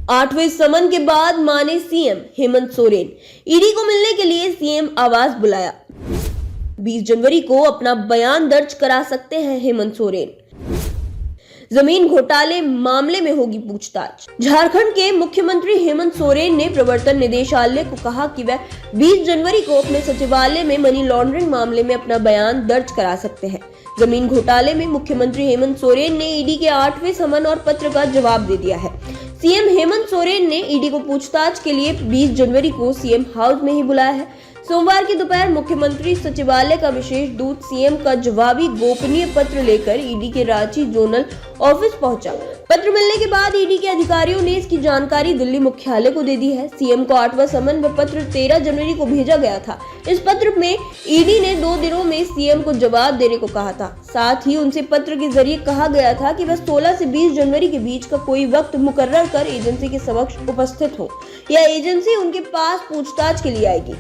8वें समन के बाद माने सीएम हेमंत सोरेन। ईडी को मिलने के लिए सीएम आवास बुलाया। 20 जनवरी को अपना बयान दर्ज करा सकते हैं हेमंत सोरेन। जमीन घोटाले मामले में होगी पूछताछ। झारखंड के मुख्यमंत्री हेमंत सोरेन ने प्रवर्तन निदेशालय को कहा कि वह 20 जनवरी को अपने सचिवालय में मनी लॉन्ड्रिंग मामले में अपना बयान दर्ज करा सकते हैं। जमीन घोटाले में मुख्यमंत्री हेमंत सोरेन ने ईडी के 8वें समन और पत्र का जवाब दे दिया है। सीएम हेमंत सोरेन ने ईडी को पूछताछ के लिए 20 जनवरी को सीएम हाउस में ही बुलाया है। सोमवार की दोपहर मुख्यमंत्री सचिवालय का विशेष दूत सीएम का जवाबी गोपनीय पत्र लेकर ईडी के रांची जोनल ऑफिस पहुंचा। पत्र मिलने के बाद ईडी के अधिकारियों ने इसकी जानकारी दिल्ली मुख्यालय को दे दी है। सीएम को 8वां समन व पत्र 13 जनवरी को भेजा गया था। इस पत्र में ईडी ने 2 दिनों में सीएम को जवाब देने को कहा था। साथ ही उनसे पत्र के जरिए कहा गया था कि वह 16 से 20 जनवरी के बीच का कोई वक्त मुकर्रर कर एजेंसी के समक्ष उपस्थित हो या एजेंसी उनके पास पूछताछ के लिए आएगी।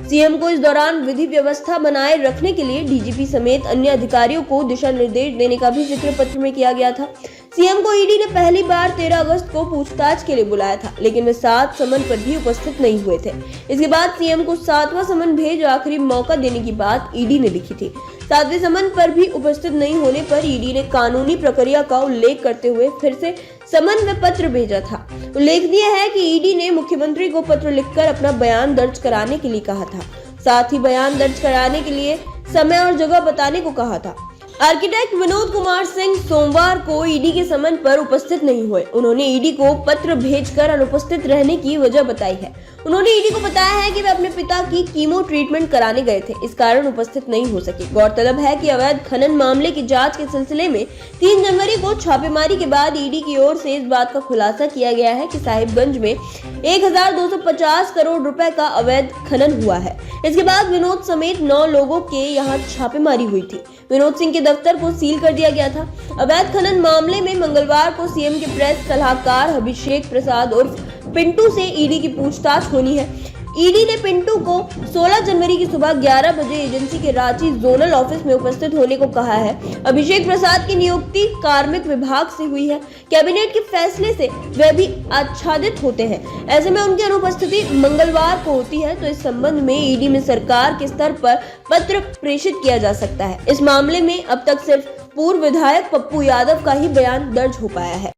सीएम को इस दौरान विधि व्यवस्था बनाए रखने के लिए डीजीपी समेत अन्य अधिकारियों को दिशा निर्देश देने का भी जिक्र पत्र में किया गया था। सीएम को ईडी ने पहली बार 13 अगस्त को पूछताछ के लिए बुलाया था, लेकिन वे 7 समन पर भी उपस्थित नहीं हुए थे। इसके बाद सीएम को 7वां समन भेज आखिरी मौका देने की बात ईडी ने लिखी थी। 7वें समन पर भी उपस्थित नहीं होने पर ईडी ने कानूनी प्रक्रिया का उल्लेख करते हुए फिर से समन में पत्र भेजा था। उल्लेखनीय है कि ईडी ने मुख्यमंत्री को पत्र लिखकर अपना बयान दर्ज कराने के लिए कहा था। साथ ही बयान दर्ज कराने के लिए समय और जगह बताने को कहा था। आर्किटेक्ट विनोद कुमार सिंह सोमवार को ईडी के समन पर उपस्थित नहीं हुए। उन्होंने ईडी को पत्र भेजकर अनुपस्थित रहने की वजह बताई है। उन्होंने ईडी को बताया है कि वे अपने पिता की कीमो ट्रीटमेंट कराने गए थे, इस कारण उपस्थित नहीं हो सके। गौरतलब है कि अवैध खनन मामले की जांच के सिलसिले में 3 जनवरी को छापेमारी के बाद ईडी की ओर से इस बात का खुलासा किया गया है कि साहिबगंज में 1250 करोड़ रुपए का अवैध खनन हुआ है। इसके बाद विनोद समेत 9 लोगों के यहाँ छापेमारी हुई थी। विनोद सिंह के दफ्तर को सील कर दिया गया था। अवैध खनन मामले में मंगलवार को सीएम के प्रेस सलाहकार अभिषेक प्रसाद उर्फ पिंटू से ईडी की पूछताछ होनी है। ईडी ने पिंटू को 16 जनवरी की सुबह 11 बजे एजेंसी के रांची जोनल ऑफिस में उपस्थित होने को कहा है। अभिषेक प्रसाद की नियुक्ति कार्मिक विभाग से हुई है। कैबिनेट के फैसले से वे भी आच्छादित होते हैं। ऐसे में उनकी अनुपस्थिति मंगलवार को होती है, तो इस संबंध में ईडी में सरकार के स्तर पर पत्र प्रेषित किया जा सकता है। इस मामले में अब तक सिर्फ पूर्व विधायक पप्पू यादव का ही बयान दर्ज हो पाया है।